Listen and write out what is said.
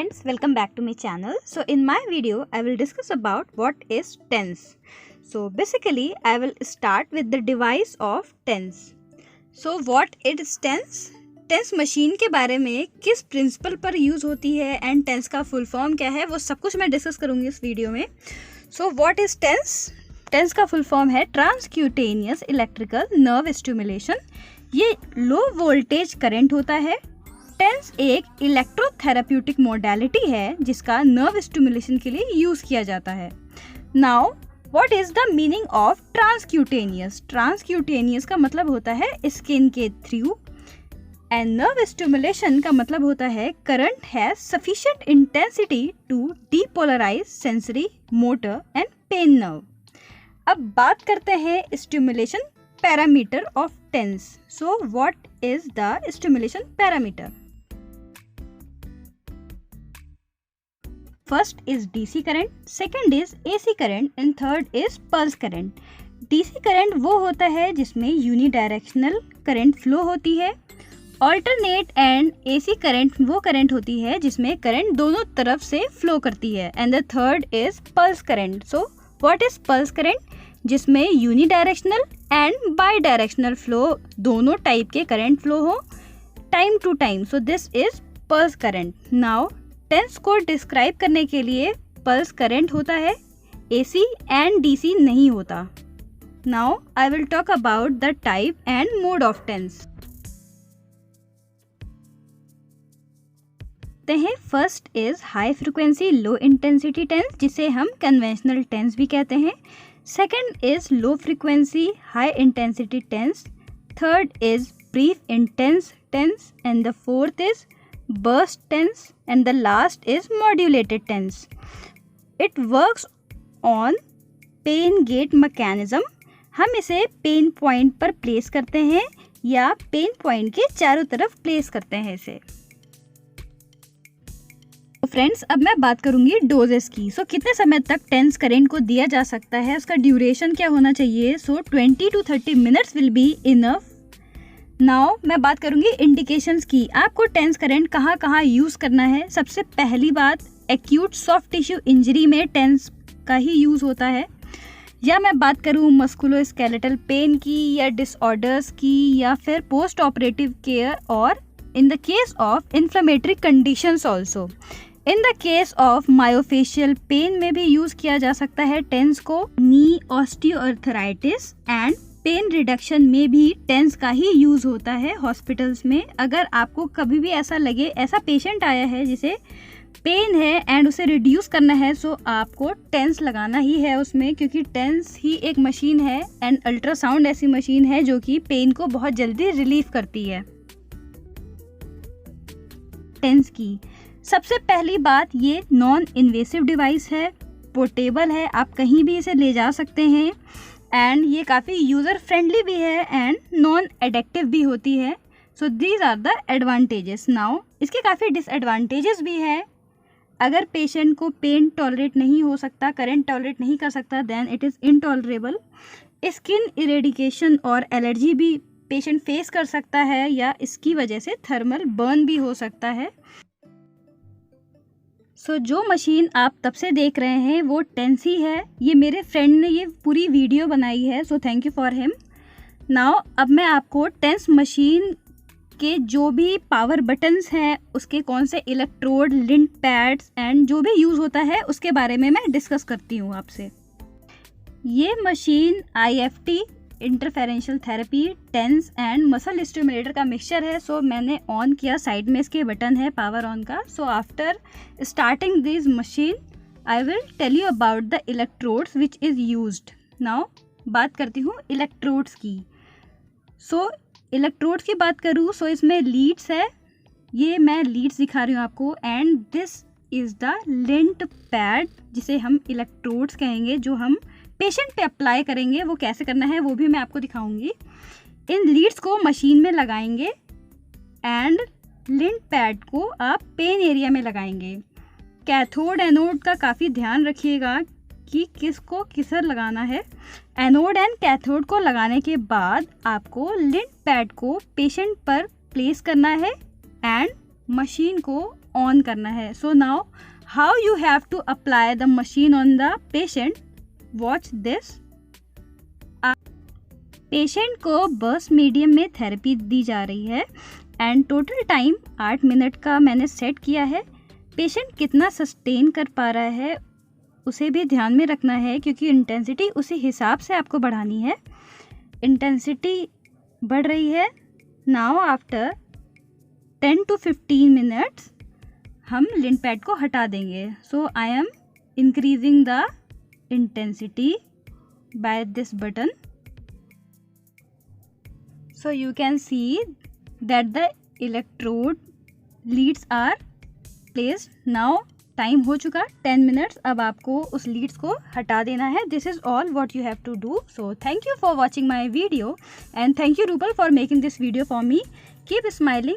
friends, welcome back to my channel. So in my video I will discuss about what is TENS. So basically I will start with the device of TENS. So what is TENS? TENS machine के बारे में किस principal पर use होती है and TENS का full form क्या है वो सब कुछ मैं डिस्कस करूँगी इस वीडियो में. So what is TENS? TENS का फुल फॉर्म है ट्रांसक्यूटेनियस इलेक्ट्रिकल नर्व स्टिमुलेशन. ये लो वोल्टेज करंट होता है. TENS एक इलेक्ट्रोथेराप्यूटिक मोडालिटी है जिसका नर्व स्टिमुलेशन के लिए यूज़ किया जाता है. Now what is the meaning of transcutaneous? Transcutaneous का मतलब होता है स्किन के थ्रू एंड नर्व स्टिमुलेशन का मतलब होता है current has sufficient intensity to depolarize sensory motor and pain nerve. अब बात करते हैं stimulation parameter of TENS. So what is the stimulation parameter? First is DC current, second is AC current and third is pulse current. DC current वो होता है जिसमें unidirectional current flow होती है. ऑल्टरनेट एंड AC करंट वो current होती है जिसमें करंट दोनों तरफ से फ्लो करती है. And the third is pulse current. So what is pulse current? जिसमें unidirectional and bidirectional flow दोनों टाइप के करंट फ्लो हो time to time. So this is pulse current. Now TENS को डिस्क्राइब करने के लिए पल्स करंट होता है, AC एंड DC नहीं होता. Now I will talk about the type and mode of TENS. First is high frequency low intensity TENS जिसे हम कन्वेंशनल TENS भी कहते हैं. Second is low frequency high intensity TENS. Third is brief intense TENS and the fourth is burst TENS and the last is modulated TENS. It works on pain gate mechanism. हम इसे pain point पर place करते हैं या pain point के चारों तरफ place करते हैं इसे. तो फ्रेंड्स अब मैं बात करूंगी डोजेस की. सो कितने समय तक TENS करंट को दिया जा सकता है, उसका ड्यूरेशन क्या होना चाहिए. सो 20 to 30 minutes will be enough. Now मैं बात करूंगी इंडिकेशंस की. आपको TENS करंट कहाँ कहाँ यूज़ करना है. सबसे पहली बात, एक्यूट सॉफ्ट टिश्यू इंजरी में TENS का ही यूज़ होता है. या मैं बात करूँ मस्कुलोस्केलेटल पेन की या डिसऑर्डर्स की या फिर पोस्ट ऑपरेटिव केयर और in the case of inflammatory conditions also. In the case of myofascial pain में भी यूज़ किया जा सकता है TENS को. Knee osteoarthritis and pain reduction में भी TENS का ही यूज़ होता है हॉस्पिटल्स में. अगर आपको कभी भी ऐसा लगे, ऐसा पेशेंट आया है जिसे पेन है एंड उसे रिड्यूस करना है, सो आपको TENS लगाना ही है उसमें, क्योंकि TENS ही एक मशीन है एंड अल्ट्रासाउंड ऐसी मशीन है जो कि पेन को बहुत जल्दी रिलीफ करती है. TENS की सबसे पहली बात, ये नॉन इन्वेसिव डिवाइस है, पोर्टेबल है, आप कहीं भी इसे ले जा सकते हैं एंड ये काफ़ी यूज़र फ्रेंडली भी है एंड नॉन एडिक्टिव भी होती है. So these are the advantages. Now इसके काफ़ी डिसएडवांटेजेस भी है. अगर पेशेंट को पेन टॉलरेट नहीं हो सकता, करंट टॉलरेट नहीं कर सकता, then it is intolerable. Skin eradication और एलर्जी भी पेशेंट फेस कर सकता है या इसकी वजह से थर्मल बर्न भी हो सकता है. सो जो मशीन आप तब से देख रहे हैं वो TENS ही है. ये मेरे फ्रेंड ने ये पूरी वीडियो बनाई है, सो thank you for him. Now अब मैं आपको TENS मशीन के जो भी पावर बटन्स हैं, उसके कौन से इलेक्ट्रोड, लिंट पैड्स एंड जो भी यूज़ होता है उसके बारे में मैं डिस्कस करती हूँ आपसे. ये machine IFT इंटरफेरेंशियल therapy, TENS and muscle stimulator का मिक्सचर है. सो मैंने ऑन किया, साइड में इसके बटन है पावर ऑन का. So after starting this machine I will tell you about the electrodes which is used. Now बात करती हूँ इलेक्ट्रोड्स की. सो इलेक्ट्रोड्स की बात करूँ, सो इसमें लीड्स है, ये मैं लीड्स दिखा रही हूँ आपको. And this is the lint pad जिसे हम इलेक्ट्रोड्स कहेंगे, जो हम पेशेंट पे अप्लाई करेंगे. वो कैसे करना है वो भी मैं आपको दिखाऊंगी. इन लीड्स को मशीन में लगाएंगे एंड लिंट पैड को आप पेन एरिया में लगाएंगे. कैथोड एनोड का काफ़ी ध्यान रखिएगा कि किसको किसर लगाना है. एनोड एंड कैथोड को लगाने के बाद आपको लिंट पैड को पेशेंट पर प्लेस करना है एंड मशीन को ऑन करना है। So now how you have to apply the machine on the patient, watch this. Patient को बर्स्ट मीडियम में थेरेपी दी जा रही है एंड टोटल टाइम 8 मिनट का मैंने सेट किया है। पेशेंट कितना सस्टेन कर पा रहा है उसे भी ध्यान में रखना है, क्योंकि इंटेंसिटी उसी हिसाब से आपको बढ़ानी है। इंटेंसिटी बढ़ रही है। नाउ आफ्टर 10 to 15 मिनट्स हम लिंट पैड को हटा देंगे। So I am increasing the intensity by this button. So you can see that the electrode leads are placed. Now time हो चुका 10 मिनट्स। अब आपको उस लीड्स को हटा देना है। This is all what you have to do. So thank you for watching my video and thank you Rubal for making this video for me. Keep smiling.